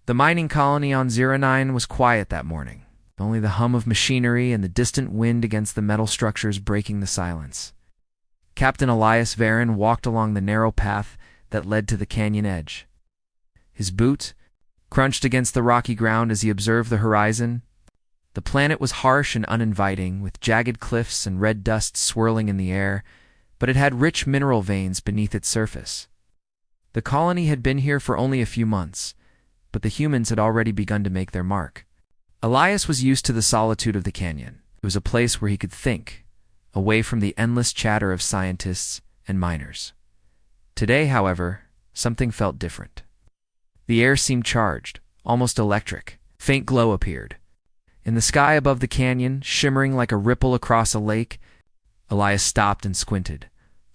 The mining colony on 09 was quiet that morning, only the hum of machinery and the distant wind against the metal structures breaking the silence. Captain Elias Varon walked along the narrow path that led to the canyon edge. His boot crunched against the rocky ground as he observed the horizon. The planet was harsh and uninviting, with jagged cliffs and red dust swirling in the air, but it had rich mineral veins beneath its surface. The colony had been here for only a few months, but the humans had already begun to make their mark. Elias was used to the solitude of the canyon. It was a place where he could think, away from the endless chatter of scientists and miners. Today, however, something felt different. The air seemed charged, almost electric. Faint glow appeared. In the sky above the canyon, shimmering like a ripple across a lake, Elias stopped and squinted,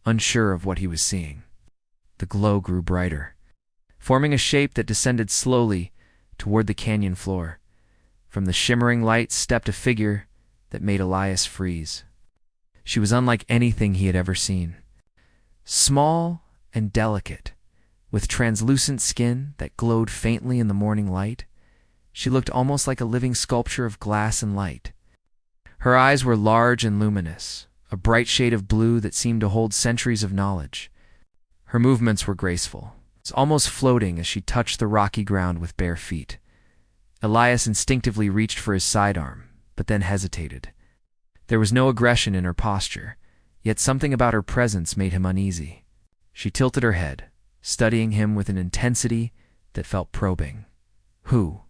unsure of what he was seeing. The glow grew brighter, forming a shape that descended slowly toward the canyon floor. From the shimmering light stepped a figure that made Elias freeze. She was unlike anything he had ever seen. Small and delicate, with translucent skin that glowed faintly in the morning light, she looked almost like a living sculpture of glass and light. Her eyes were large and luminous, a bright shade of blue that seemed to hold centuries of knowledge. Her movements were graceful, almost floating as she touched the rocky ground with bare feet. Elias instinctively reached for his sidearm, but then hesitated. There was no aggression in her posture, yet something about her presence made him uneasy. She tilted her head, studying him with an intensity that felt probing. "Who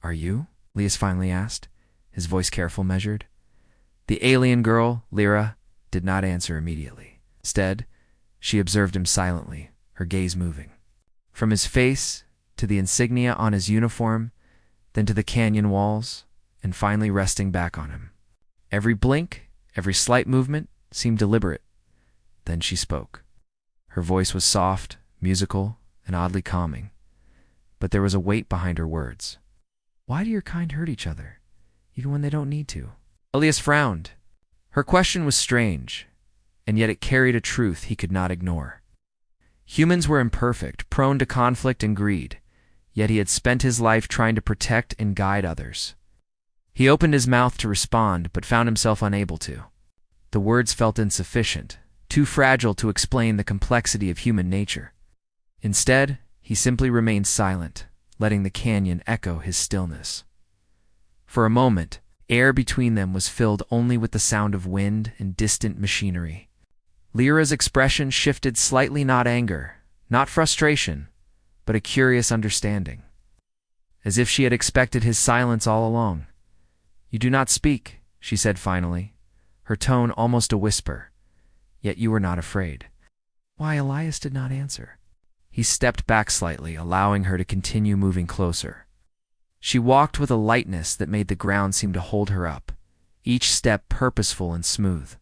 are you?" Elias finally asked, his voice careful, measured. The alien girl, Lyra, did not answer immediately. Instead, she observed him silently, her gaze moving. From his face to the insignia on his uniform, then to the canyon walls, and finally resting back on him. Every blink, every slight movement seemed deliberate. Then she spoke. Her voice was soft, musical, and oddly calming, but there was a weight behind her words. "Why do your kind hurt each other, even when they don't need to?" Elias frowned. Her question was strange, and yet it carried a truth he could not ignore. Humans were imperfect, prone to conflict and greed, yet he had spent his life trying to protect and guide others. He opened his mouth to respond, but found himself unable to. The words felt insufficient, too fragile to explain the complexity of human nature. Instead, he simply remained silent, letting the canyon echo his stillness. For a moment, air between them was filled only with the sound of wind and distant machinery. Lyra's expression shifted slightly, not anger, not frustration, but a curious understanding, as if she had expected his silence all along. "You do not speak," she said finally, her tone almost a whisper. "Yet you were not afraid." Why Elias did not answer. He stepped back slightly, allowing her to continue moving closer. She walked with a lightness that made the ground seem to hold her up, each step purposeful and smooth.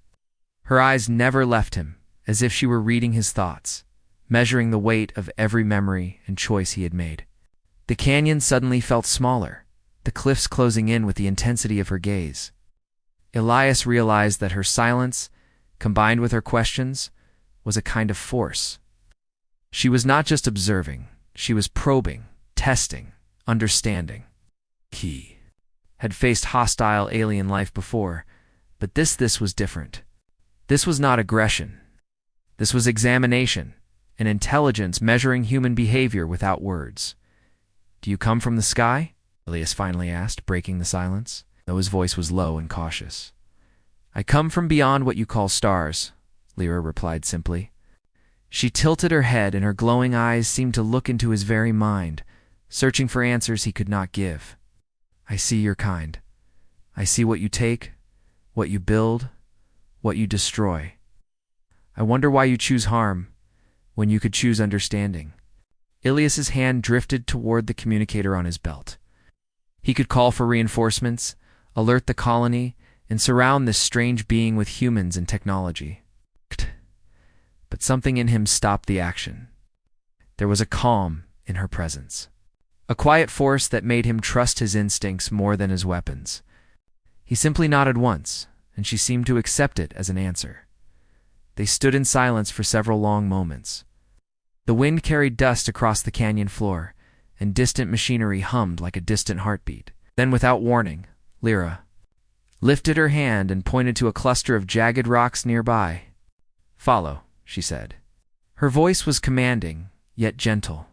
Her eyes never left him, as if she were reading his thoughts, measuring the weight of every memory and choice he had made. The canyon suddenly felt smaller, the cliffs closing in with the intensity of her gaze. Elias realized that her silence, combined with her questions, was a kind of force. She was not just observing, she was probing, testing, understanding. He had faced hostile alien life before, but this was different. This was not aggression. This was examination, an intelligence measuring human behavior without words. "Do you come from the sky?" Elias finally asked, breaking the silence, though his voice was low and cautious. "I come from beyond what you call stars," Lyra replied simply. She tilted her head, and her glowing eyes seemed to look into his very mind, searching for answers he could not give. "I see your kind. I see what you take, what you build, what you destroy. I wonder why you choose harm when you could choose understanding." Elias's hand drifted toward the communicator on his belt. He could call for reinforcements, alert the colony, and surround this strange being with humans and technology. But something in him stopped the action. There was a calm in her presence, a quiet force that made him trust his instincts more than his weapons. He simply nodded once, and she seemed to accept it as an answer. They stood in silence for several long moments. The wind carried dust across the canyon floor, and distant machinery hummed like a distant heartbeat. Then, without warning, Lyra lifted her hand and pointed to a cluster of jagged rocks nearby. "Follow," she said. Her voice was commanding, yet gentle.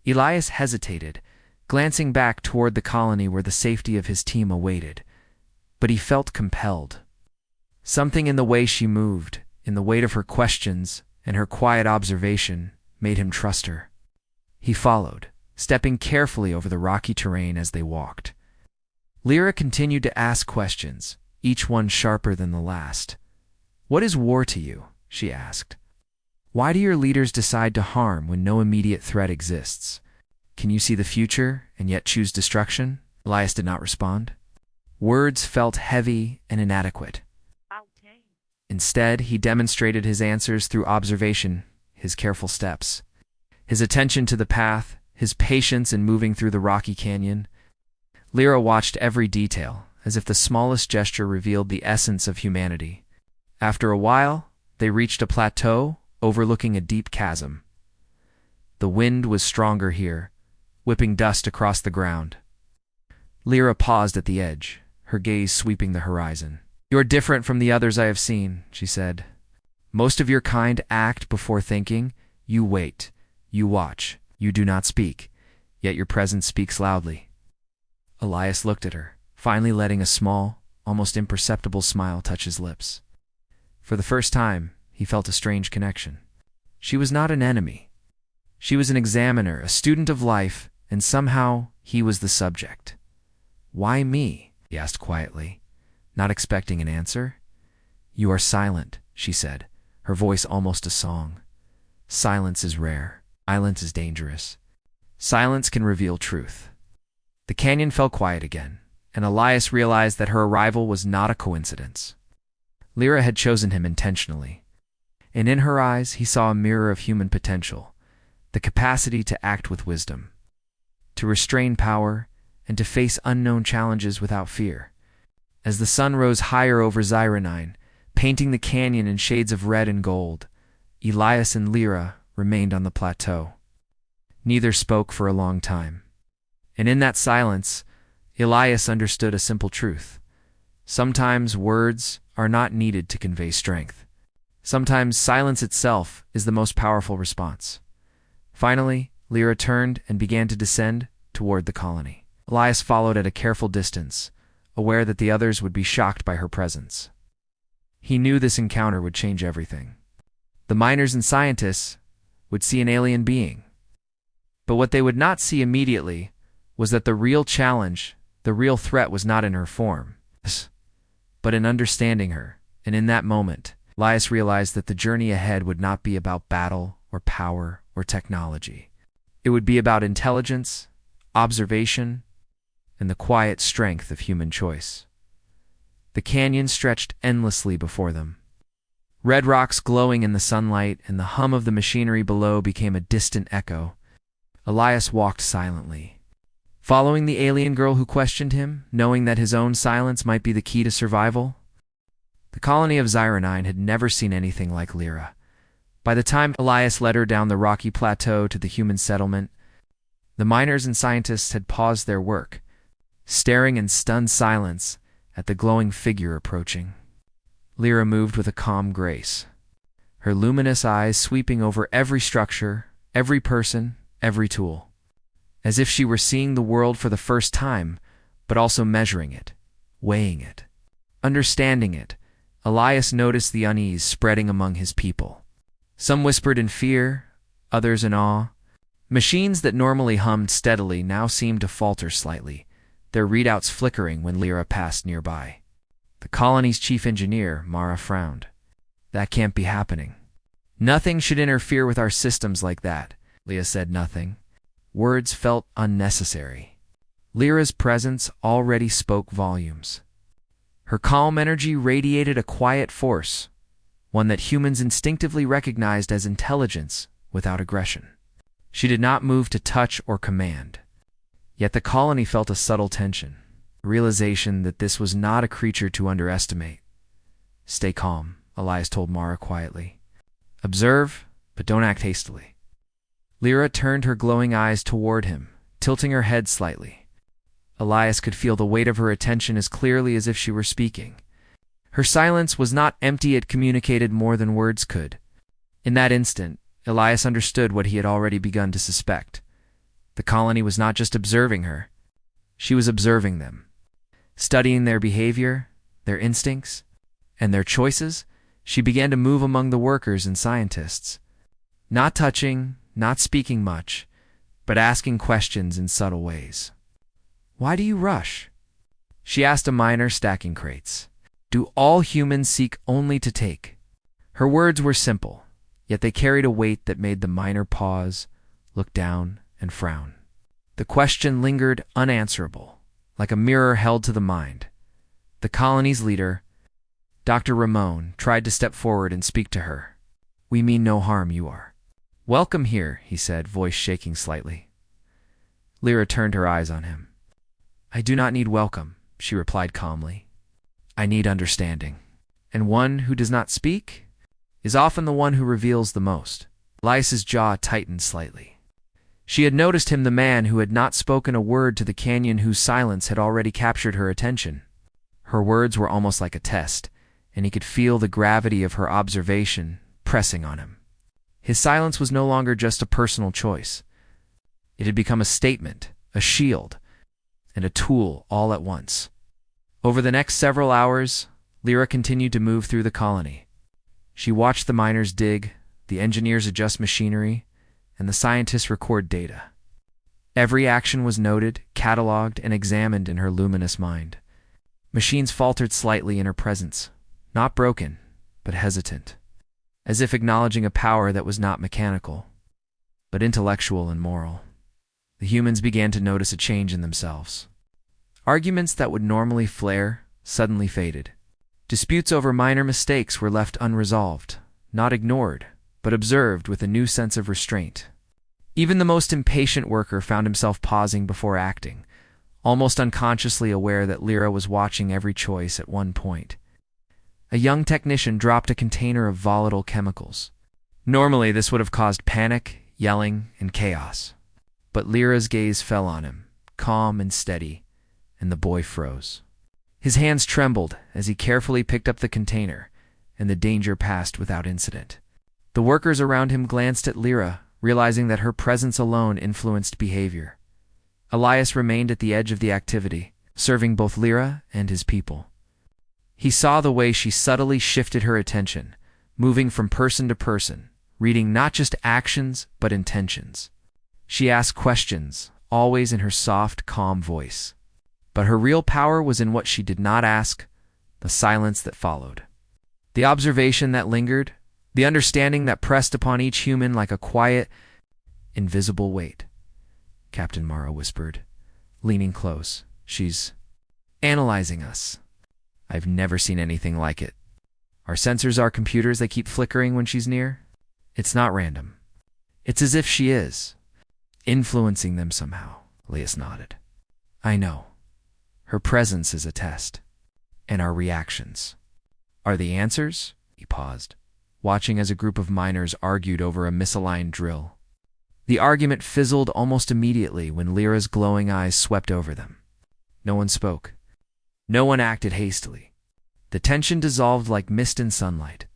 Elias hesitated, glancing back toward the colony where the safety of his team awaited, but he felt compelled. Something in the way she moved, in the weight of her questions and her quiet observation, made him trust her. He followed, stepping carefully over the rocky terrain as they walked. Lyra continued to ask questions, each one sharper than the last. "What is war to you?" she asked. "Why do your leaders decide to harm when no immediate threat exists? Can you see the future and yet choose destruction?" Elias did not respond. Words felt heavy and inadequate. Instead, he demonstrated his answers through observation, his careful steps, his attention to the path, his patience in moving through the rocky canyon. Lyra watched every detail, as if the smallest gesture revealed the essence of humanity. After a while, they reached a plateau overlooking a deep chasm. The wind was stronger here, whipping dust across the ground. Lyra paused at the edge, her gaze sweeping the horizon. "You're different from the others I have seen," she said. "Most of your kind act before thinking. You wait, you watch, you do not speak, yet your presence speaks loudly." Elias looked at her, finally letting a small, almost imperceptible smile touch his lips. For the first time, he felt a strange connection. She was not an enemy. She was an examiner, a student of life, and somehow he was the subject. "Why me?" he asked quietly, not expecting an answer. "You are silent," she said, her voice almost a song. "Silence is rare. Silence is dangerous. Silence can reveal truth." The canyon fell quiet again, and Elias realized that her arrival was not a coincidence. Lyra had chosen him intentionally, and in her eyes he saw a mirror of human potential, the capacity to act with wisdom, to restrain power, and to face unknown challenges without fear. As the sun rose higher over Zyronine, painting the canyon in shades of red and gold, Elias and Lyra remained on the plateau. Neither spoke for a long time. And in that silence, Elias understood a simple truth. Sometimes words are not needed to convey strength. Sometimes silence itself is the most powerful response. Finally, Lyra turned and began to descend toward the colony. Elias followed at a careful distance, aware that the others would be shocked by her presence. He knew this encounter would change everything. The miners and scientists would see an alien being. But what they would not see immediately was that the real challenge, the real threat was not in her form, but in understanding her. And in that moment, Elias realized that the journey ahead would not be about battle or power or technology. It would be about intelligence, observation, and the quiet strength of human choice. The canyon stretched endlessly before them. Red rocks glowing in the sunlight, and the hum of the machinery below became a distant echo. Elias walked silently, following the alien girl who questioned him, knowing that his own silence might be the key to survival. The colony of Zyronine had never seen anything like Lyra. By the time Elias led her down the rocky plateau to the human settlement, the miners and scientists had paused their work, staring in stunned silence at the glowing figure approaching. Lyra moved with a calm grace, her luminous eyes sweeping over every structure, every person, every tool, as if she were seeing the world for the first time, but also measuring it, weighing it, understanding it. Elias noticed the unease spreading among his people. Some whispered in fear, others in awe. Machines that normally hummed steadily now seemed to falter slightly, their readouts flickering when Lyra passed nearby. The colony's chief engineer, Mara, frowned. "That can't be happening. Nothing should interfere with our systems like that." Leah said nothing. Words felt unnecessary. Lyra's presence already spoke volumes. Her calm energy radiated a quiet force, one that humans instinctively recognized as intelligence without aggression. She did not move to touch or command. Yet the colony felt a subtle tension, a realization that this was not a creature to underestimate. "Stay calm," Elias told Mara quietly. "Observe, but don't act hastily." Lyra turned her glowing eyes toward him, tilting her head slightly. Elias could feel the weight of her attention as clearly as if she were speaking. Her silence was not empty, it communicated more than words could. In that instant, Elias understood what he had already begun to suspect. The colony was not just observing her. She was observing them. Studying their behavior, their instincts, and their choices, she began to move among the workers and scientists. Not touching, not speaking much, but asking questions in subtle ways. "Why do you rush?" she asked a miner stacking crates. "Do all humans seek only to take?" Her words were simple, yet they carried a weight that made the miner pause, look down, and frown. The question lingered unanswerable, like a mirror held to the mind. The colony's leader, Dr. Ramon, tried to step forward and speak to her. "We mean no harm, you are welcome here," he said, voice shaking slightly. Lyra turned her eyes on him. "I do not need welcome," she replied calmly. "I need understanding. And one who does not speak is often the one who reveals the most." Elias's jaw tightened slightly. She had noticed him, the man who had not spoken a word to the canyon, whose silence had already captured her attention. Her words were almost like a test, and he could feel the gravity of her observation pressing on him. His silence was no longer just a personal choice. It had become a statement, a shield, and a tool all at once. Over the next several hours, Lyra continued to move through the colony. She watched the miners dig, the engineers adjust machinery, and the scientists record data. Every action was noted, cataloged, and examined in her luminous mind. Machines faltered slightly in her presence, not broken, but hesitant, as if acknowledging a power that was not mechanical, but intellectual and moral. The humans began to notice a change in themselves. Arguments that would normally flare suddenly faded. Disputes over minor mistakes were left unresolved, not ignored, but observed with a new sense of restraint. Even the most impatient worker found himself pausing before acting, almost unconsciously aware that Lyra was watching every choice. At one point, a young technician dropped a container of volatile chemicals. Normally, this would have caused panic, yelling, and chaos. But Lyra's gaze fell on him, calm and steady, and the boy froze. His hands trembled as he carefully picked up the container, and the danger passed without incident. The workers around him glanced at Lyra, realizing that her presence alone influenced behavior. Elias remained at the edge of the activity, serving both Lyra and his people. He saw the way she subtly shifted her attention, moving from person to person, reading not just actions but intentions. She asked questions, always in her soft, calm voice. But her real power was in what she did not ask, the silence that followed. The observation that lingered, the understanding that pressed upon each human like a quiet, invisible weight. Captain Morrow whispered, leaning close. "She's analyzing us. I've never seen anything like it. Our sensors are computers that keep flickering when she's near. It's not random. It's as if she is influencing them somehow." Elias nodded. "I know. Her presence is a test. And our reactions are the answers?" He paused, watching as a group of miners argued over a misaligned drill. The argument fizzled almost immediately when Lyra's glowing eyes swept over them. No one spoke. No one acted hastily. The tension dissolved like mist in sunlight.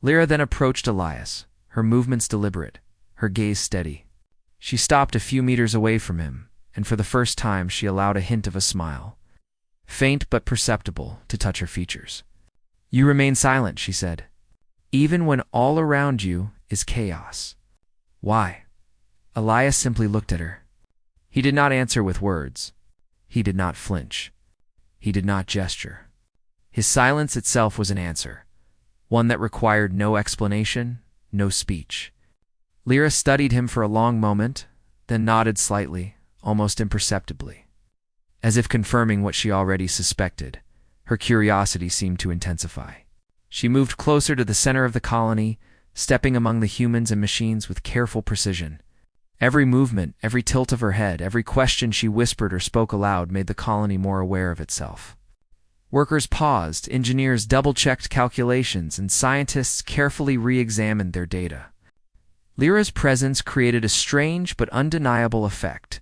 Lyra then approached Elias, her movements deliberate, her gaze steady. She stopped a few meters away from him, and for the first time she allowed a hint of a smile, faint but perceptible, to touch her features. "You remain silent," she said, "even when all around you is chaos. Why?" Elias simply looked at her. He did not answer with words. He did not flinch. He did not gesture. His silence itself was an answer, one that required no explanation, no speech. Lyra studied him for a long moment, then nodded slightly, almost imperceptibly. As if confirming what she already suspected, her curiosity seemed to intensify. She moved closer to the center of the colony, stepping among the humans and machines with careful precision. Every movement, every tilt of her head, every question she whispered or spoke aloud made the colony more aware of itself. Workers paused, engineers double-checked calculations, and scientists carefully re-examined their data. Lyra's presence created a strange but undeniable effect.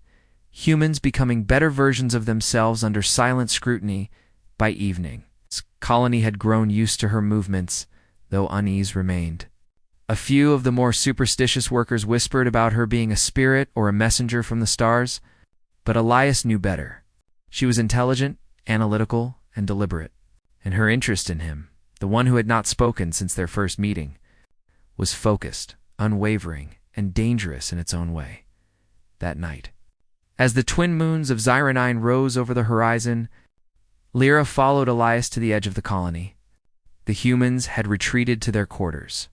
humans becoming better versions of themselves under silent scrutiny. By evening, the colony had grown used to her movements, though unease remained. A few of the more superstitious workers whispered about her being a spirit or a messenger from the stars, but Elias knew better. She was intelligent, analytical, and deliberate, and her interest in him, the one who had not spoken since their first meeting, was focused, unwavering, and dangerous in its own way. That night, as the twin moons of Zyronine rose over the horizon, Lyra followed Elias to the edge of the colony. The humans had retreated to their quarters.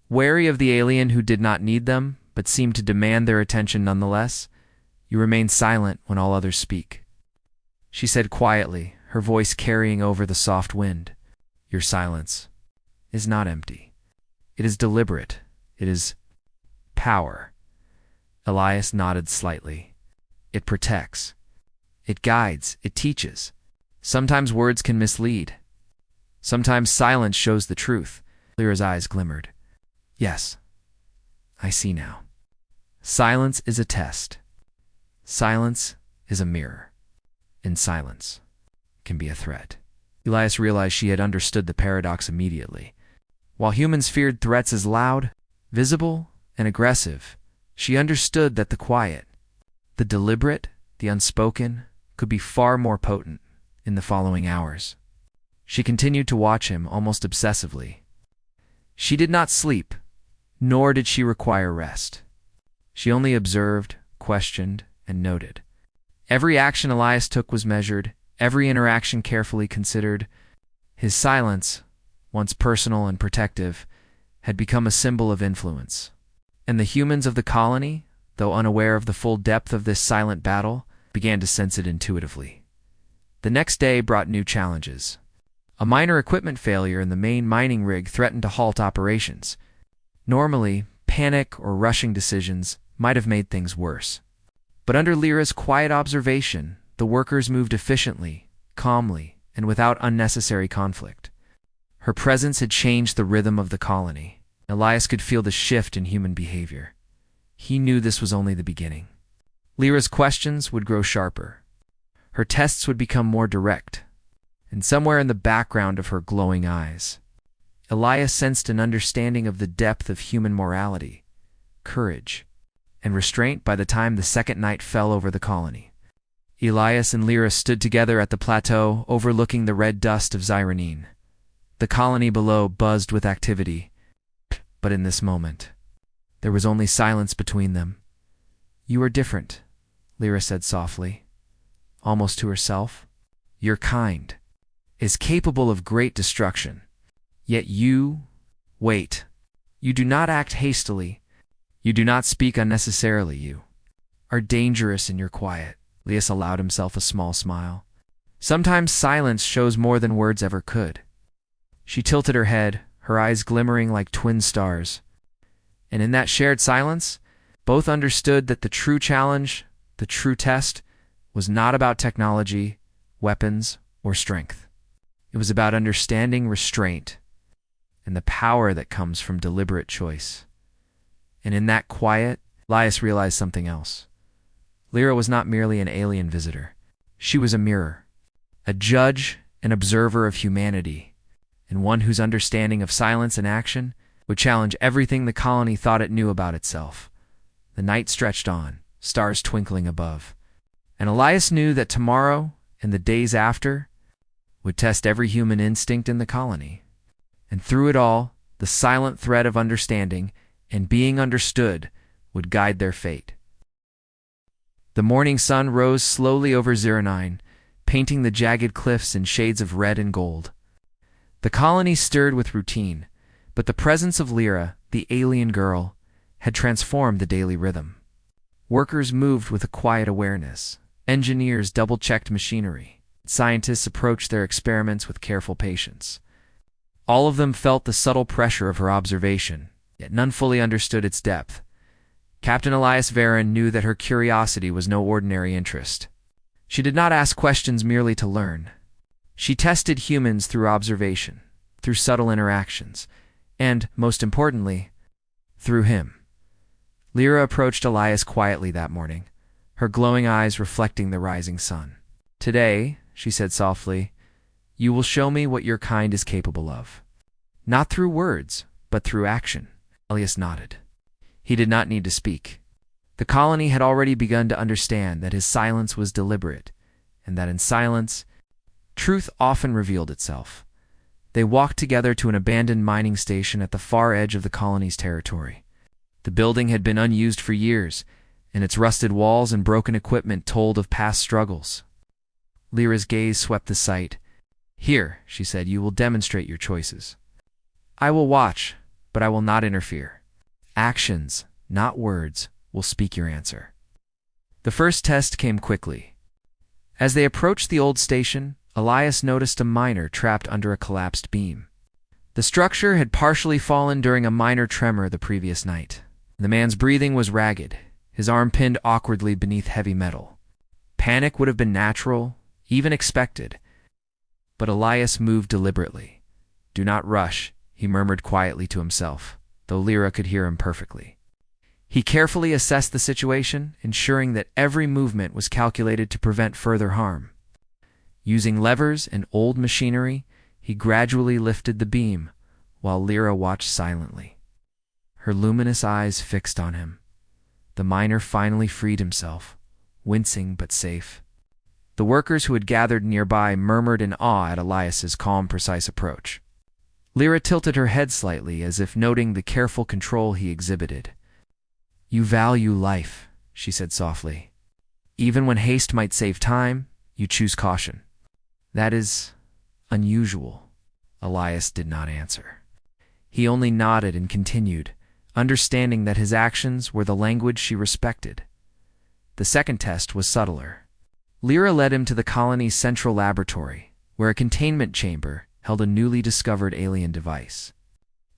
Wary of the alien who did not need them, but seemed to demand their attention nonetheless, you remain silent when all others speak. She said quietly, her voice carrying over the soft wind. Your silence is not empty. It is deliberate. It is power. Elias nodded slightly. It protects. It guides. It teaches. Sometimes words can mislead. Sometimes silence shows the truth. Lyra's eyes glimmered. Yes, I see now. Silence is a test. Silence is a mirror. And silence can be a threat. Elias realized she had understood the paradox immediately. While humans feared threats as loud, visible, and aggressive, she understood that the quiet, the deliberate, the unspoken, could be far more potent in the following hours. She continued to watch him almost obsessively. She did not sleep, nor did she require rest. She only observed, questioned, and noted. Every action Elias took was measured, every interaction carefully considered. His silence, once personal and protective, had become a symbol of influence. And the humans of the colony, though unaware of the full depth of this silent battle, began to sense it intuitively. The next day brought new challenges. A minor equipment failure in the main mining rig threatened to halt operations. Normally, panic or rushing decisions might have made things worse. But under Lyra's quiet observation, the workers moved efficiently, calmly, and without unnecessary conflict. Her presence had changed the rhythm of the colony. Elias could feel the shift in human behavior. He knew this was only the beginning. Lyra's questions would grow sharper. Her tests would become more direct. And somewhere in the background of her glowing eyes, Elias sensed an understanding of the depth of human morality, courage, and restraint by the time the second night fell over the colony. Elias and Lyra stood together at the plateau overlooking the red dust of Zyronine. The colony below buzzed with activity, but in this moment, there was only silence between them. You are different, Lyra said softly, almost to herself. Your kind is capable of great destruction. Yet you wait. You do not act hastily. You do not speak unnecessarily. You are dangerous in your quiet. Elias allowed himself a small smile. Sometimes silence shows more than words ever could. She tilted her head, her eyes glimmering like twin stars. And in that shared silence, both understood that the true challenge, the true test, was not about technology, weapons, or strength. It was about understanding restraint and the power that comes from deliberate choice. And in that quiet, Elias realized something else. Lyra was not merely an alien visitor. She was a mirror, a judge and observer of humanity, and one whose understanding of silence and action would challenge everything the colony thought it knew about itself. The night stretched on, stars twinkling above, and Elias knew that tomorrow and the days after would test every human instinct in the colony. And through it all, the silent thread of understanding and being understood would guide their fate. The morning sun rose slowly over Zyronine, painting the jagged cliffs in shades of red and gold. The colony stirred with routine, but the presence of Lyra, the alien girl, had transformed the daily rhythm. Workers moved with a quiet awareness. Engineers double-checked machinery. Scientists approached their experiments with careful patience. All of them felt the subtle pressure of her observation, yet none fully understood its depth. Captain Elias Varen knew that her curiosity was no ordinary interest. She did not ask questions merely to learn. She tested humans through observation, through subtle interactions, and, most importantly, through him. Lyra approached Elias quietly that morning, her glowing eyes reflecting the rising sun. "Today," she said softly, "you will show me what your kind is capable of. Not through words, but through action." Elias nodded. He did not need to speak. The colony had already begun to understand that his silence was deliberate, and that in silence, truth often revealed itself. They walked together to an abandoned mining station at the far edge of the colony's territory. The building had been unused for years, and its rusted walls and broken equipment told of past struggles. Lyra's gaze swept the site. "Here," she said, "you will demonstrate your choices. I will watch, but I will not interfere. Actions, not words, will speak your answer." The first test came quickly. As they approached the old station, Elias noticed a miner trapped under a collapsed beam. The structure had partially fallen during a minor tremor the previous night. The man's breathing was ragged, his arm pinned awkwardly beneath heavy metal. Panic would have been natural, even expected. But Elias moved deliberately. "Do not rush," he murmured quietly to himself, though Lyra could hear him perfectly. He carefully assessed the situation, ensuring that every movement was calculated to prevent further harm. Using levers and old machinery, he gradually lifted the beam, while Lyra watched silently, her luminous eyes fixed on him. The miner finally freed himself, wincing but safe. The workers who had gathered nearby murmured in awe at Elias's calm, precise approach. Lyra tilted her head slightly, as if noting the careful control he exhibited. "You value life," she said softly. "Even when haste might save time, you choose caution." "That is unusual." Elias did not answer. He only nodded and continued, understanding that his actions were the language she respected. The second test was subtler. Lyra led him to the colony's central laboratory, where a containment chamber held a newly discovered alien device.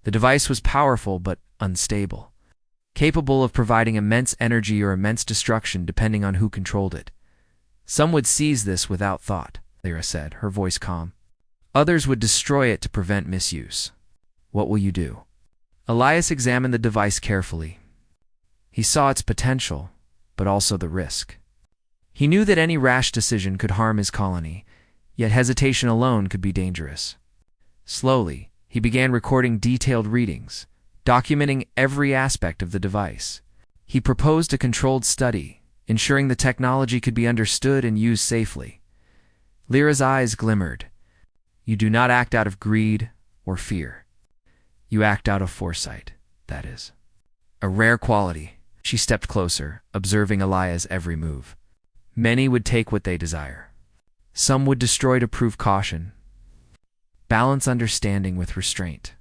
The device was powerful but unstable, capable of providing immense energy or immense destruction depending on who controlled it. "Some would seize this without thought," Lyra said, her voice calm. "Others would destroy it to prevent misuse. What will you do?" Elias examined the device carefully. He saw its potential, but also the risk. He knew that any rash decision could harm his colony, yet hesitation alone could be dangerous. Slowly, he began recording detailed readings, documenting every aspect of the device. He proposed a controlled study, ensuring the technology could be understood and used safely. Lyra's eyes glimmered. "You do not act out of greed or fear. You act out of foresight, that is. A rare quality." She stepped closer, observing Elias' every move. "Many would take what they desire. Some would destroy to prove caution. Balance understanding with restraint."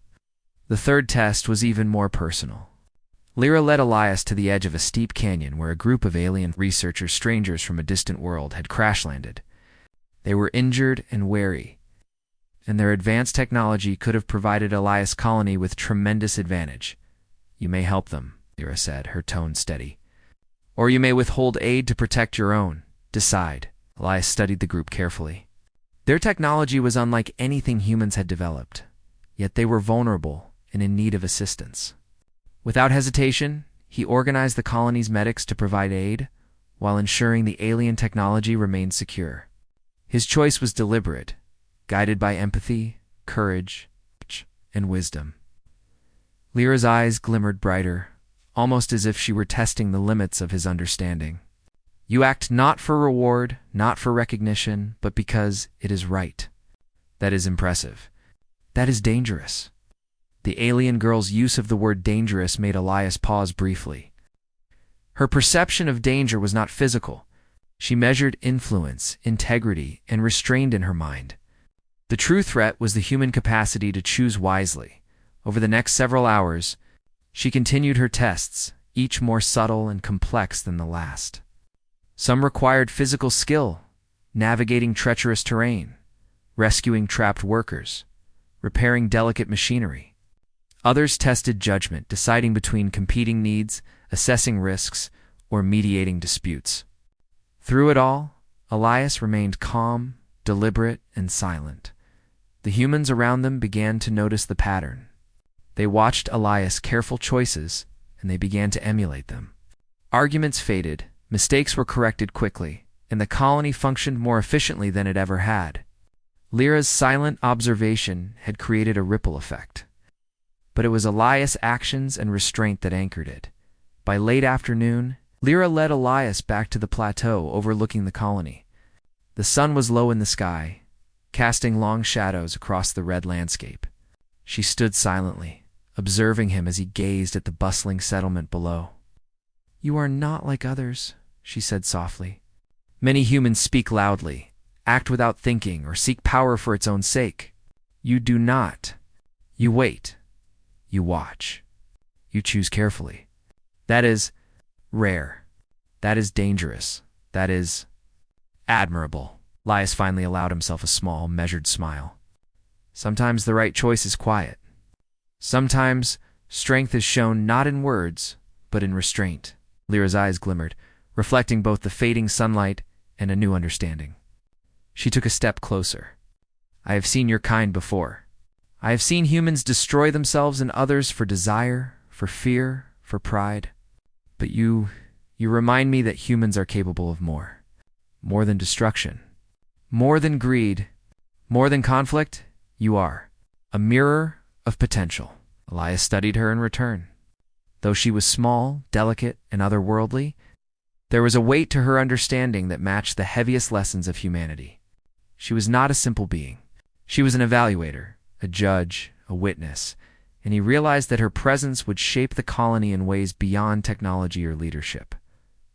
The third test was even more personal. Lyra led Elias to the edge of a steep canyon where a group of alien researchers, strangers from a distant world, had crash-landed. They were injured and wary, and their advanced technology could have provided Elias' colony with tremendous advantage. "You may help them," Lyra said, her tone steady. "Or you may withhold aid to protect your own. Decide." Elias studied the group carefully. Their technology was unlike anything humans had developed, yet they were vulnerable and in need of assistance. Without hesitation, he organized the colony's medics to provide aid, while ensuring the alien technology remained secure. His choice was deliberate, guided by empathy, courage, and wisdom. Lyra's eyes glimmered brighter, almost as if she were testing the limits of his understanding. "You act not for reward, not for recognition, but because it is right. That is impressive. That is dangerous." The alien girl's use of the word dangerous made Elias pause briefly. Her perception of danger was not physical. She measured influence, integrity, and restraint in her mind. The true threat was the human capacity to choose wisely. Over the next several hours, she continued her tests, each more subtle and complex than the last. Some required physical skill, navigating treacherous terrain, rescuing trapped workers, repairing delicate machinery. Others tested judgment, deciding between competing needs, assessing risks, or mediating disputes. Through it all, Elias remained calm, deliberate, and silent. The humans around them began to notice the pattern. They watched Elias' careful choices, and they began to emulate them. Arguments faded, Mistakes were corrected quickly, and the colony functioned more efficiently than it ever had. Lyra's silent observation had created a ripple effect. But it was Elias' actions and restraint that anchored it. By late afternoon, Lyra led Elias back to the plateau overlooking the colony. The sun was low in the sky, casting long shadows across the red landscape. She stood silently, observing him as he gazed at the bustling settlement below. "You are not like others," she said softly. "Many humans speak loudly, act without thinking, or seek power for its own sake. You do not. You wait. You watch. You choose carefully. That is rare. That is dangerous. That is admirable." Elias finally allowed himself a small, measured smile. Sometimes the right choice is quiet. Sometimes strength is shown not in words, but in restraint. Lyra's eyes glimmered, reflecting both the fading sunlight and a new understanding. She took a step closer. "I have seen your kind before. I have seen humans destroy themselves and others for desire, for fear, for pride. But you remind me that humans are capable of more. More than destruction. More than greed. More than conflict. You are a mirror of potential." Elias studied her in return. Though she was small, delicate, and otherworldly, there was a weight to her understanding that matched the heaviest lessons of humanity. She was not a simple being. She was an evaluator, a judge, a witness, and he realized that her presence would shape the colony in ways beyond technology or leadership.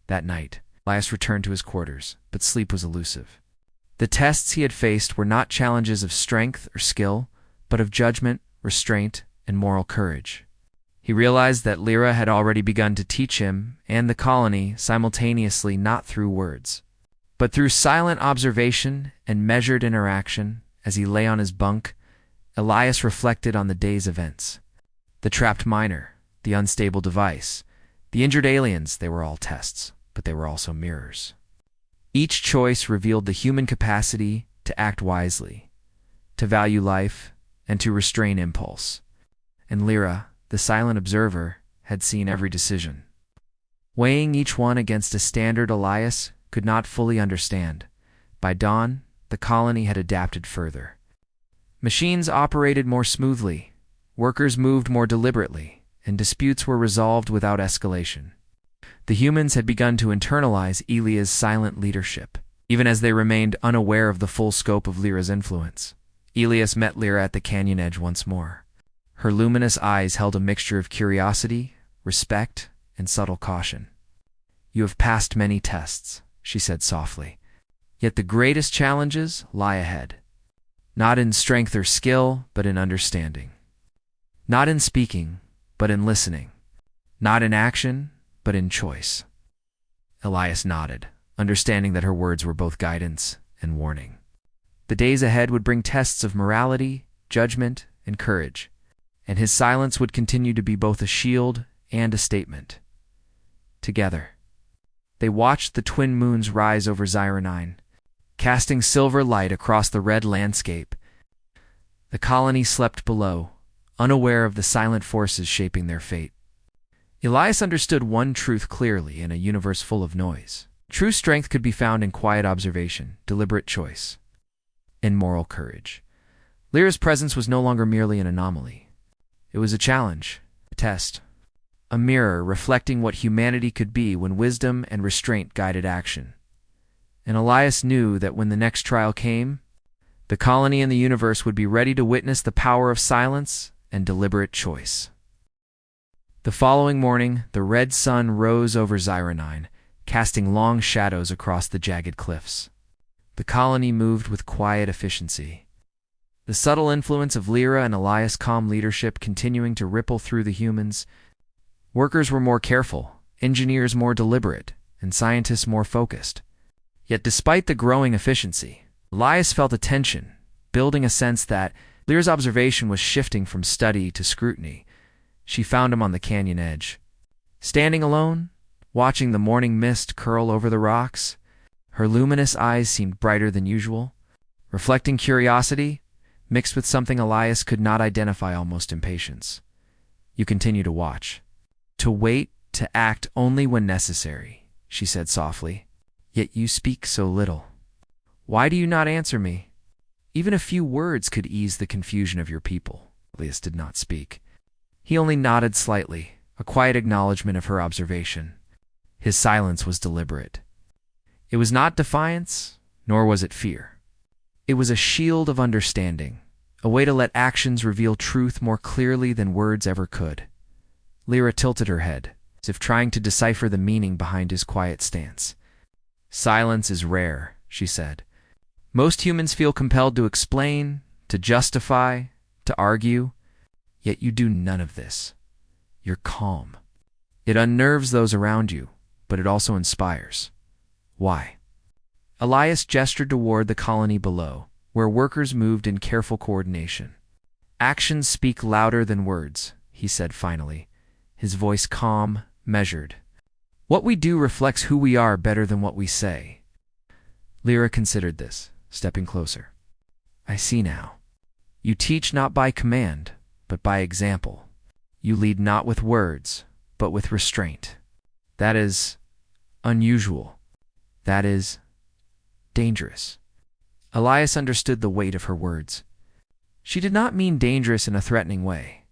That night, Elias returned to his quarters, but sleep was elusive. The tests he had faced were not challenges of strength or skill, but of judgment, restraint, and moral courage. He realized that Lyra had already begun to teach him and the colony simultaneously, not through words, but through silent observation and measured interaction. As he lay on his bunk, Elias reflected on the day's events. The trapped miner, the unstable device, the injured aliens, they were all tests, but they were also mirrors. Each choice revealed the human capacity to act wisely, to value life, and to restrain impulse. And Lyra, the silent observer, had seen every decision, weighing each one against a standard Elias could not fully understand. By dawn, the colony had adapted further. Machines operated more smoothly, workers moved more deliberately, and disputes were resolved without escalation. The humans had begun to internalize Elia's silent leadership, even as they remained unaware of the full scope of Lyra's influence. Elias met Lyra at the canyon edge once more. Her luminous eyes held a mixture of curiosity, respect, and subtle caution. "You have passed many tests," she said softly. "Yet the greatest challenges lie ahead. Not in strength or skill, but in understanding. Not in speaking, but in listening. Not in action, but in choice." Elias nodded, understanding that her words were both guidance and warning. The days ahead would bring tests of morality, judgment, and courage, and his silence would continue to be both a shield and a statement. Together, they watched the twin moons rise over Zyra-9, casting silver light across the red landscape. The colony slept below, unaware of the silent forces shaping their fate. Elias understood one truth clearly in a universe full of noise. True strength could be found in quiet observation, deliberate choice, and moral courage. Lyra's presence was no longer merely an anomaly. It was a challenge, a test, a mirror reflecting what humanity could be when wisdom and restraint guided action. And Elias knew that when the next trial came, the colony and the universe would be ready to witness the power of silence and deliberate choice. The following morning, the red sun rose over Zyra-9, casting long shadows across the jagged cliffs. The colony moved with quiet efficiency, the subtle influence of Lyra and Elias' calm leadership continuing to ripple through the humans. Workers were more careful, engineers more deliberate, and scientists more focused. Yet despite the growing efficiency, Elias felt a tension, building a sense that Lyra's observation was shifting from study to scrutiny. She found him on the canyon edge, standing alone, watching the morning mist curl over the rocks. Her luminous eyes seemed brighter than usual, reflecting curiosity, mixed with something Elias could not identify, almost impatience. "You continue to watch. To wait, to act only when necessary," she said softly. "Yet you speak so little. Why do you not answer me? Even a few words could ease the confusion of your people." Elias did not speak. He only nodded slightly, a quiet acknowledgement of her observation. His silence was deliberate. It was not defiance, nor was it fear. It was a shield of understanding, a way to let actions reveal truth more clearly than words ever could. Lyra tilted her head, as if trying to decipher the meaning behind his quiet stance. "Silence is rare," she said. "Most humans feel compelled to explain, to justify, to argue, yet you do none of this. You're calm. It unnerves those around you, but it also inspires. Why?" Elias gestured toward the colony below, where workers moved in careful coordination. "Actions speak louder than words," he said finally, his voice calm, measured. "What we do reflects who we are better than what we say." Lyra considered this, stepping closer. "I see now. You teach not by command, but by example. You lead not with words, but with restraint. That is unusual. That is dangerous." Elias understood the weight of her words. She did not mean dangerous in a threatening way.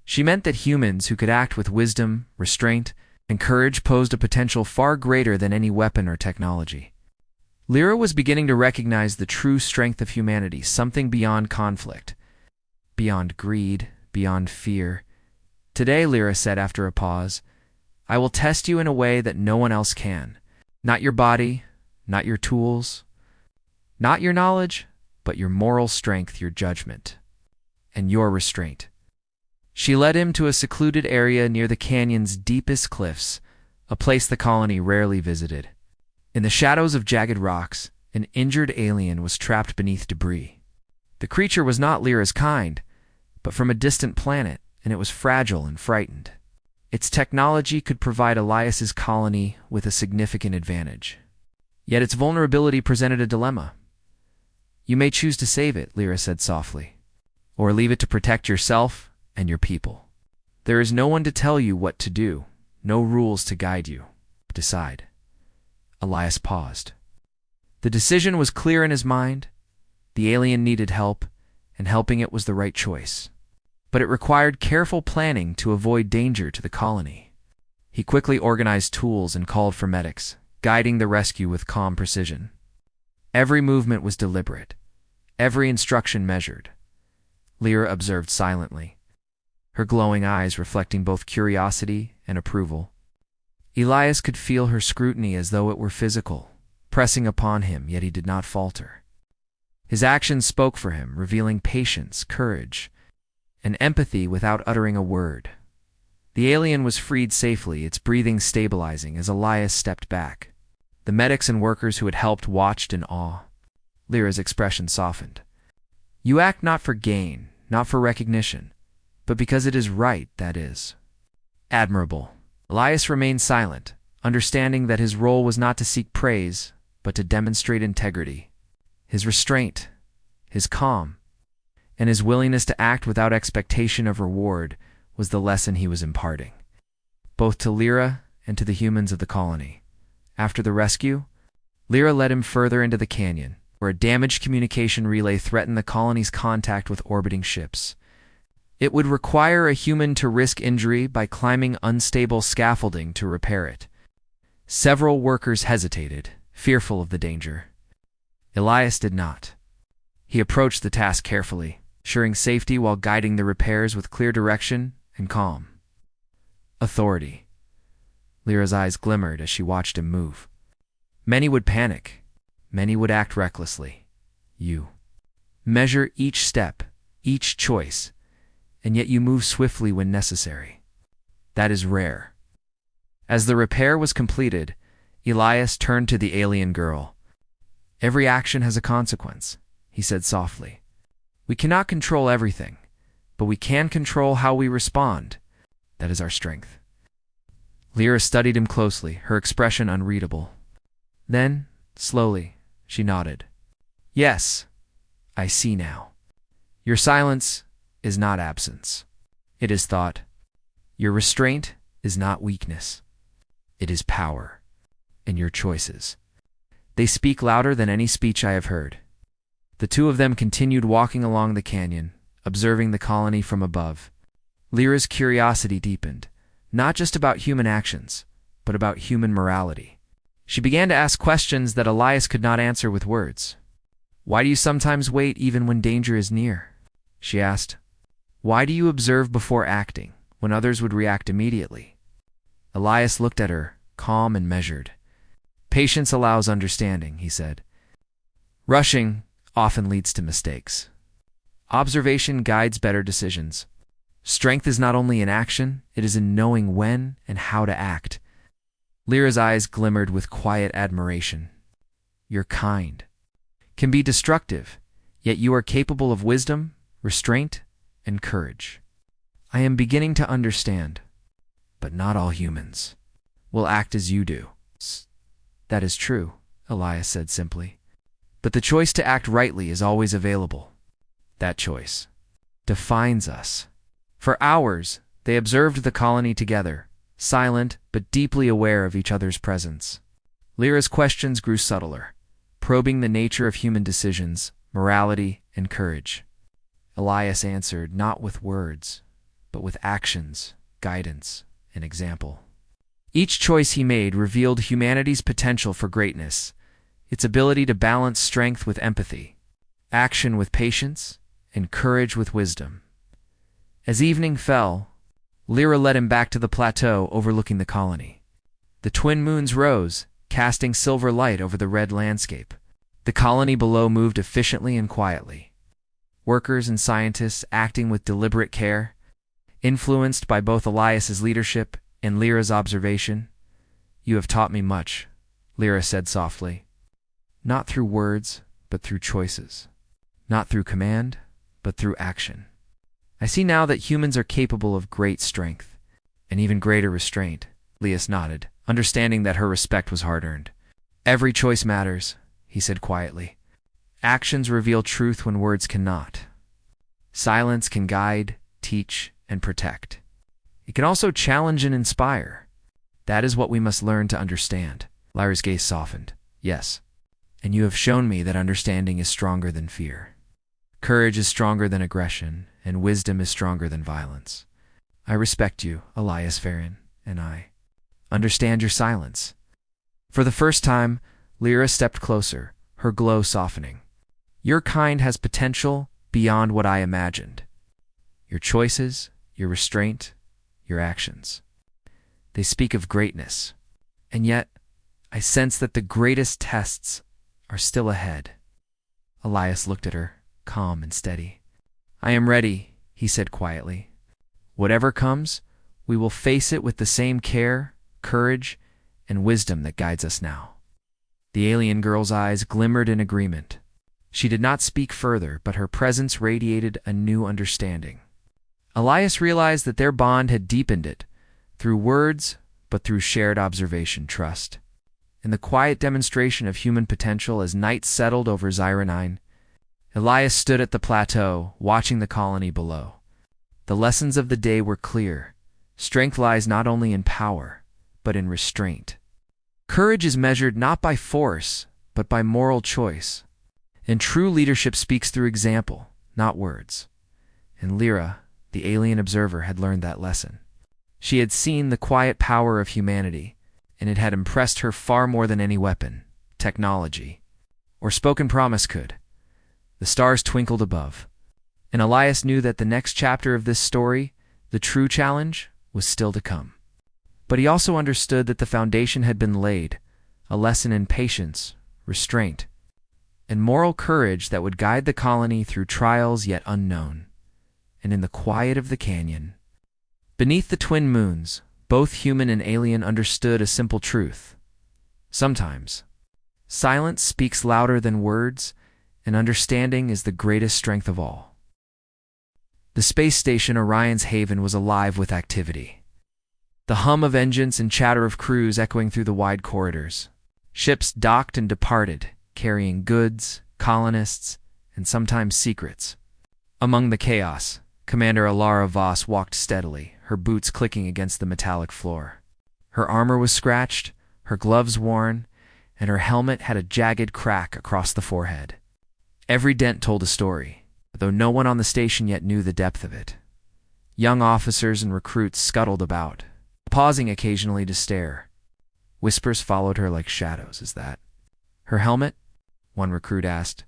She meant that humans who could act with wisdom, restraint, and courage posed a potential far greater than any weapon or technology. Lyra was beginning to recognize the true strength of humanity, something beyond conflict, beyond greed, beyond fear. "Today," Lyra said after a pause, "I will test you in a way that no one else can. Not your body, not your tools, not your knowledge, but your moral strength, your judgment, and your restraint." She led him to a secluded area near the canyon's deepest cliffs, a place the colony rarely visited. In the shadows of jagged rocks, an injured alien was trapped beneath debris. The creature was not Lyra's kind, but from a distant planet, and it was fragile and frightened. Its technology could provide Elias's colony with a significant advantage. Yet its vulnerability presented a dilemma. "You may choose to save it," Lyra said softly, "or leave it to protect yourself and your people. There is no one to tell you what to do, no rules to guide you. Decide." Elias paused. The decision was clear in his mind. The alien needed help, and helping it was the right choice. But it required careful planning to avoid danger to the colony. He quickly organized tools and called for medics, guiding the rescue with calm precision. Every movement was deliberate, every instruction measured. Lyra observed silently, her glowing eyes reflecting both curiosity and approval. Elias could feel her scrutiny as though it were physical, pressing upon him, yet he did not falter. His actions spoke for him, revealing patience, courage, and empathy without uttering a word. The alien was freed safely, its breathing stabilizing as Elias stepped back. The medics and workers who had helped watched in awe. Lyra's expression softened. "You act not for gain, not for recognition, but because it is right, that is." "Admirable." Elias remained silent, understanding that his role was not to seek praise, but to demonstrate integrity. His restraint, his calm, and his willingness to act without expectation of reward was the lesson he was imparting, both to Lyra and to the humans of the colony. After the rescue, Lyra led him further into the canyon, where a damaged communication relay threatened the colony's contact with orbiting ships. It would require a human to risk injury by climbing unstable scaffolding to repair it. Several workers hesitated, fearful of the danger. Elias did not. He approached the task carefully, ensuring safety while guiding the repairs with clear direction and calm. Authority. Lyra's eyes glimmered as she watched him move. Many would panic. Many would act recklessly. You measure each step, each choice, and yet you move swiftly when necessary. That is rare. As the repair was completed, Elias turned to the alien girl. "Every action has a consequence," he said softly. "We cannot control everything, but we can control how we respond. That is our strength." Lyra studied him closely, her expression unreadable. Then, slowly, she nodded. "Yes, I see now. Your silence is not absence. It is thought. Your restraint is not weakness. It is power. and your choices. They speak louder than any speech I have heard." The two of them continued walking along the canyon, observing the colony from above. Lyra's curiosity deepened, not just about human actions, but about human morality. She began to ask questions that Elias could not answer with words. "Why do you sometimes wait even when danger is near?" she asked. "Why do you observe before acting, when others would react immediately?" Elias looked at her, calm and measured. "Patience allows understanding," he said. "Rushing often leads to mistakes. Observation guides better decisions. Strength is not only in action, it is in knowing when and how to act." Lyra's eyes glimmered with quiet admiration. "Your kind can be destructive, yet you are capable of wisdom, restraint, and courage. I am beginning to understand, but not all humans will act as you do." "That is true," Elias said simply. "But the choice to act rightly is always available. That choice defines us." For hours, they observed the colony together, silent but deeply aware of each other's presence. Lyra's questions grew subtler, probing the nature of human decisions, morality, and courage. Elias answered not with words, but with actions, guidance, and example. Each choice he made revealed humanity's potential for greatness, its ability to balance strength with empathy, action with patience, and courage with wisdom. As evening fell, Lyra led him back to the plateau overlooking the colony. The twin moons rose, casting silver light over the red landscape. The colony below moved efficiently and quietly. Workers and scientists acting with deliberate care, influenced by both Elias's leadership and Lyra's observation. "You have taught me much," Lyra said softly. "Not through words, but through choices. Not through command, but through action. I see now that humans are capable of great strength, and even greater restraint." Elias nodded, understanding that her respect was hard-earned. "Every choice matters," he said quietly. "Actions reveal truth when words cannot. Silence can guide, teach, and protect. It can also challenge and inspire. That is what we must learn to understand." Lyra's gaze softened. "Yes, and you have shown me that understanding is stronger than fear. Courage is stronger than aggression, and wisdom is stronger than violence. I respect you, Elias Varen, and I understand your silence." For the first time, Lyra stepped closer, her glow softening. "Your kind has potential beyond what I imagined. Your choices, your restraint, your actions. They speak of greatness. And yet, I sense that the greatest tests are still ahead." Elias looked at her, calm and steady. "I am ready," he said quietly. "Whatever comes, we will face it with the same care, courage, and wisdom that guides us now." The alien girl's eyes glimmered in agreement. She did not speak further, but her presence radiated a new understanding. Elias realized that their bond had deepened it, through words, but through shared observation, trust. In the quiet demonstration of human potential as night settled over Zyra-9, Elias stood at the plateau, watching the colony below. The lessons of the day were clear. Strength lies not only in power, but in restraint. Courage is measured not by force, but by moral choice. And true leadership speaks through example, not words. And Lyra, the alien observer, had learned that lesson. She had seen the quiet power of humanity, and it had impressed her far more than any weapon, technology, or spoken promise could. The stars twinkled above, and Elias knew that the next chapter of this story, the true challenge, was still to come. But he also understood that the foundation had been laid, a lesson in patience, restraint, and moral courage that would guide the colony through trials yet unknown. And in the quiet of the canyon, beneath the twin moons, both human and alien understood a simple truth. Sometimes, silence speaks louder than words, and understanding is the greatest strength of all. The space station Orion's Haven was alive with activity. The hum of engines and chatter of crews echoing through the wide corridors. Ships docked and departed, carrying goods, colonists, and sometimes secrets. Among the chaos, Commander Alara Voss walked steadily, her boots clicking against the metallic floor. Her armor was scratched, her gloves worn, and her helmet had a jagged crack across the forehead. Every dent told a story, though no one on the station yet knew the depth of it. Young officers and recruits scuttled about, pausing occasionally to stare. Whispers followed her like shadows. Is that her helmet? One recruit asked,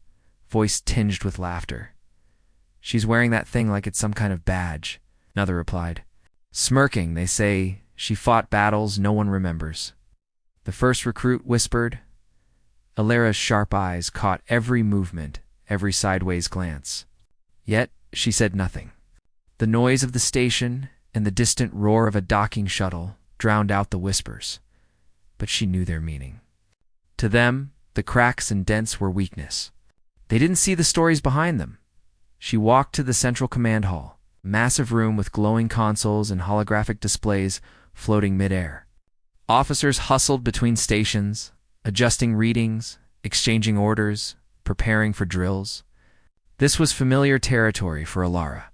voice tinged with laughter. She's wearing that thing like it's some kind of badge, another replied. Smirking, they say she fought battles no one remembers. The first recruit whispered. Alara's sharp eyes caught every movement, every sideways glance. Yet she said nothing. The noise of the station and the distant roar of a docking shuttle drowned out the whispers, but she knew their meaning. To them, the cracks and dents were weakness. They didn't see the stories behind them. She walked to the central command hall, a massive room with glowing consoles and holographic displays floating midair. Officers hustled between stations, adjusting readings, exchanging orders, preparing for drills. This was familiar territory for Alara.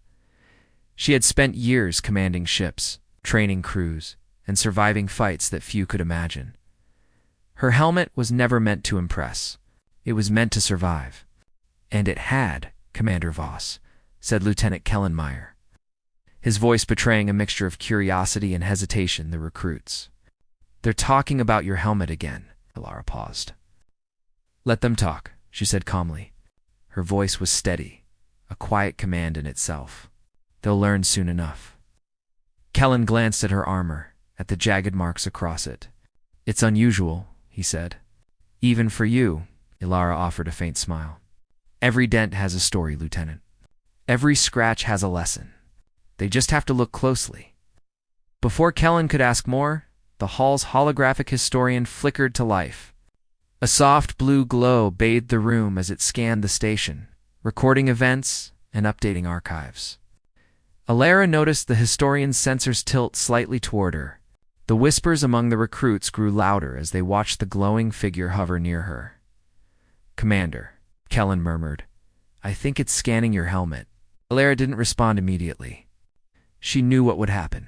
She had spent years commanding ships, training crews, and surviving fights that few could imagine. Her helmet was never meant to impress. It was meant to survive. And it had, Commander Voss, said Lieutenant Kellenmeyer, his voice betraying a mixture of curiosity and hesitation. The recruits. They're talking about your helmet again. Alara paused. Let them talk, she said calmly. Her voice was steady, a quiet command in itself. They'll learn soon enough. Kellen glanced at her armor, at the jagged marks across it. It's unusual, he said. Even for you, Alara offered a faint smile. Every dent has a story, Lieutenant. Every scratch has a lesson. They just have to look closely. Before Kellen could ask more, the hall's holographic historian flickered to life. A soft blue glow bathed the room as it scanned the station, recording events and updating archives. Alara noticed the historian's sensors tilt slightly toward her. The whispers among the recruits grew louder as they watched the glowing figure hover near her. Commander, Kellen murmured, I think it's scanning your helmet. Alara didn't respond immediately. She knew what would happen.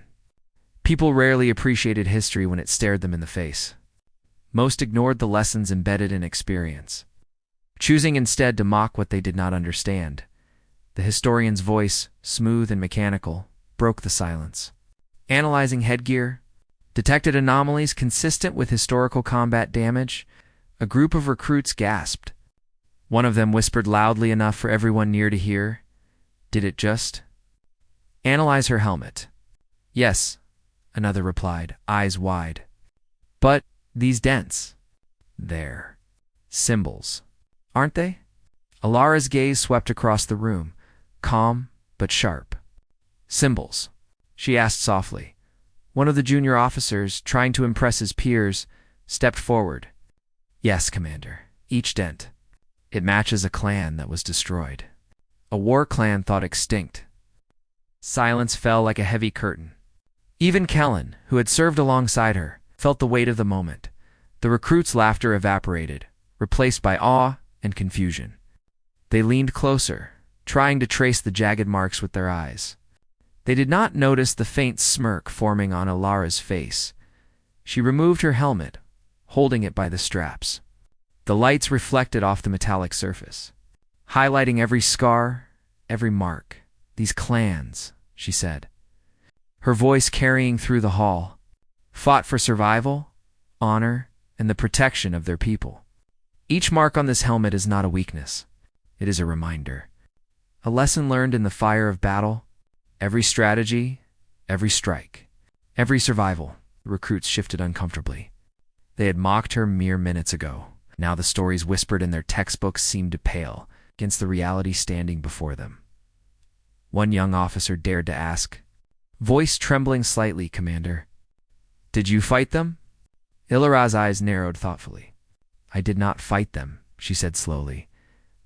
People rarely appreciated history when it stared them in the face. Most ignored the lessons embedded in experience, choosing instead to mock what they did not understand. The historian's voice, smooth and mechanical, broke the silence. Analyzing headgear, detected anomalies consistent with historical combat damage. A group of recruits gasped. One of them whispered loudly enough for everyone near to hear. Did it just? Analyze her helmet. Yes, another replied, eyes wide. But these dents, they're symbols, aren't they? Alara's gaze swept across the room, calm but sharp. Symbols, she asked softly. One of the junior officers, trying to impress his peers, stepped forward. Yes, Commander, each dent. It matches a clan that was destroyed. A war clan thought extinct. Silence fell like a heavy curtain. Even Kellen, who had served alongside her, felt the weight of the moment. The recruits' laughter evaporated, replaced by awe and confusion. They leaned closer, trying to trace the jagged marks with their eyes. They did not notice the faint smirk forming on Alara's face. She removed her helmet, holding it by the straps. The lights reflected off the metallic surface, highlighting every scar, every mark. These clans, she said, her voice carrying through the hall, fought for survival, honor, and the protection of their people. Each mark on this helmet is not a weakness. It is a reminder. A lesson learned in the fire of battle. Every strategy, every strike, every survival. The recruits shifted uncomfortably. They had mocked her mere minutes ago. Now the stories whispered in their textbooks seemed to pale against the reality standing before them. One young officer dared to ask, voice trembling slightly, Commander, did you fight them? Ilara's eyes narrowed thoughtfully. I did not fight them, she said slowly,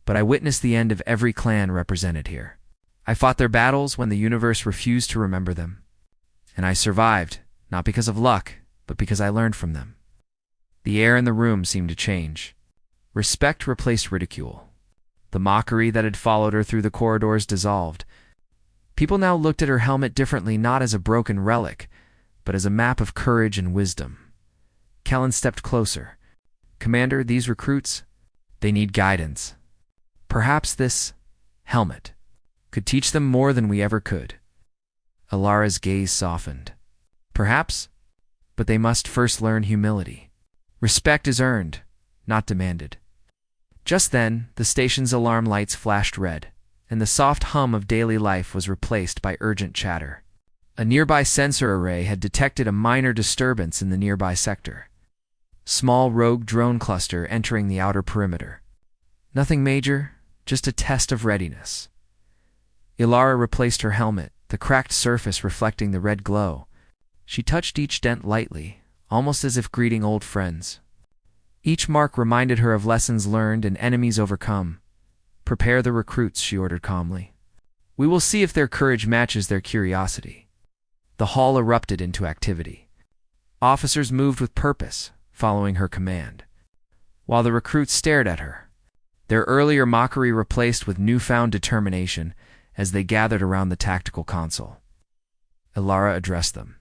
but I witnessed the end of every clan represented here. I fought their battles when the universe refused to remember them. And I survived, not because of luck, but because I learned from them. The air in the room seemed to change. Respect replaced ridicule. The mockery that had followed her through the corridors dissolved. People now looked at her helmet differently, not as a broken relic, but as a map of courage and wisdom. Kellen stepped closer. "Commander, these recruits, they need guidance. Perhaps this helmet could teach them more than we ever could." Alara's gaze softened. "Perhaps, but they must first learn humility. Respect is earned, not demanded." Just then, the station's alarm lights flashed red, and the soft hum of daily life was replaced by urgent chatter. A nearby sensor array had detected a minor disturbance in the nearby sector. Small rogue drone cluster entering the outer perimeter. Nothing major, just a test of readiness. Ilara replaced her helmet, the cracked surface reflecting the red glow. She touched each dent lightly, almost as if greeting old friends. Each mark reminded her of lessons learned and enemies overcome. "Prepare the recruits," she ordered calmly. "We will see if their courage matches their curiosity." The hall erupted into activity. Officers moved with purpose, following her command, while the recruits stared at her, their earlier mockery replaced with newfound determination as they gathered around the tactical console. Ilara addressed them.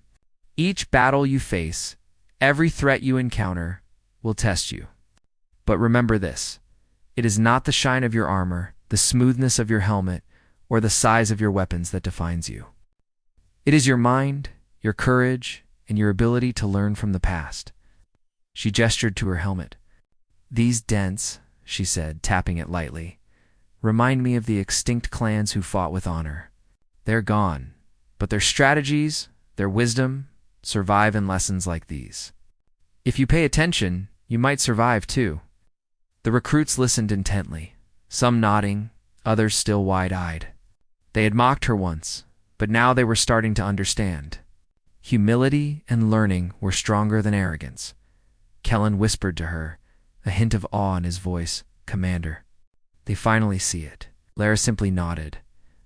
"Each battle you face, every threat you encounter, will test you. But remember this: it is not the shine of your armor, the smoothness of your helmet, or the size of your weapons that defines you. It is your mind, your courage, and your ability to learn from the past." She gestured to her helmet. "These dents," she said, tapping it lightly, "remind me of the extinct clans who fought with honor. They're gone, but their strategies, their wisdom, survive in lessons like these. If you pay attention, you might survive too." The recruits listened intently, some nodding, others still wide-eyed. They had mocked her once, but now they were starting to understand. Humility and learning were stronger than arrogance. Kellen whispered to her, a hint of awe in his voice, "Commander, they finally see it." Lara simply nodded,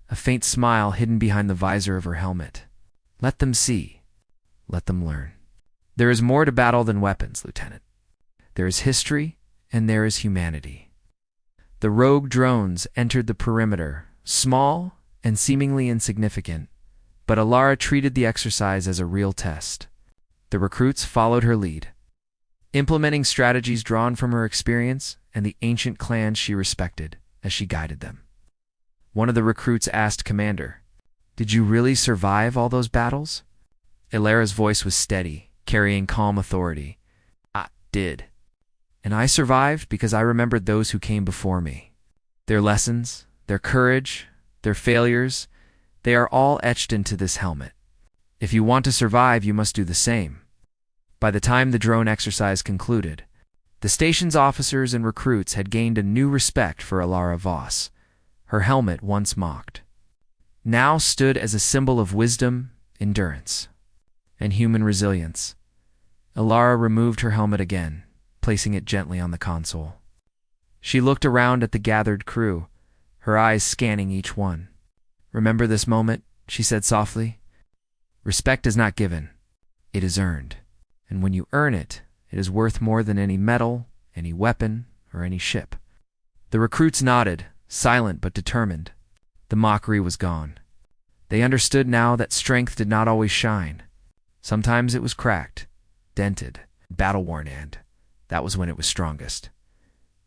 a faint smile hidden behind the visor of her helmet. "Let them see. Let them learn. There is more to battle than weapons, Lieutenant. There is history, and there is humanity." The rogue drones entered the perimeter, small and seemingly insignificant, but Ilara treated the exercise as a real test. The recruits followed her lead, implementing strategies drawn from her experience and the ancient clans she respected as she guided them. One of the recruits asked Commander, "Did you really survive all those battles?" Ilara's voice was steady, carrying calm authority. "I did. And I survived because I remembered those who came before me. Their lessons, their courage, their failures, they are all etched into this helmet. If you want to survive, you must do the same." By the time the drone exercise concluded, the station's officers and recruits had gained a new respect for Ilara Voss. Her helmet, once mocked, now stood as a symbol of wisdom, endurance, and human resilience. Ilara removed her helmet again, placing it gently on the console. She looked around at the gathered crew, her eyes scanning each one. "Remember this moment," she said softly. "Respect is not given, it is earned. And when you earn it, it is worth more than any medal, any weapon, or any ship." The recruits nodded, silent but determined. The mockery was gone. They understood now that strength did not always shine. Sometimes it was cracked, dented, battle-worn, and that was when it was strongest.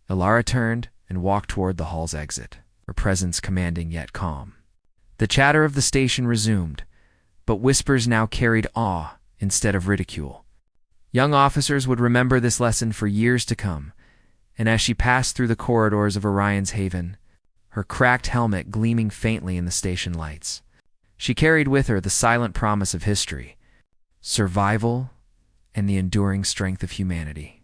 Ilara turned and walked toward the hall's exit, her presence commanding yet calm. The chatter of the station resumed, but whispers now carried awe instead of ridicule. Young officers would remember this lesson for years to come, and as she passed through the corridors of Orion's haven, her cracked helmet gleaming faintly in the station lights, she carried with her the silent promise of history, survival, and the enduring strength of humanity.